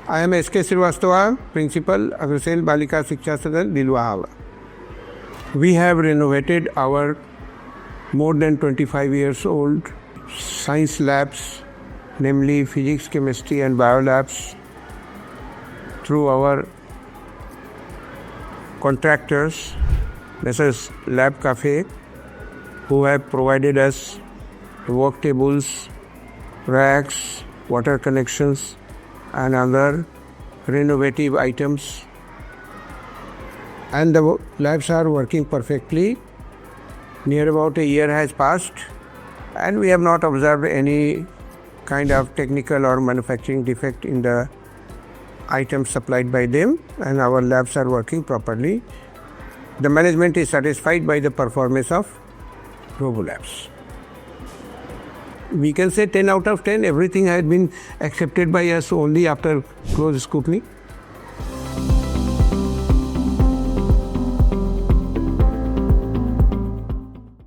I am S.K. Srivastava, Principal, Agrasain Balika Siksha Sadan, Dilwahava. We have renovated our more than 25 years old science labs, namely physics, chemistry and biolabs, through our contractors. This is Labkafe, who have provided us work tables, racks, water connections and other renovative items. And the labs are working perfectly. Near about a year has passed and we have not observed any kind of technical or manufacturing defect in the items supplied by them, and our labs are working properly. The management is satisfied by the performance of RoboLabs. We can say 10 out of 10, everything has been accepted by us only after close scrutiny.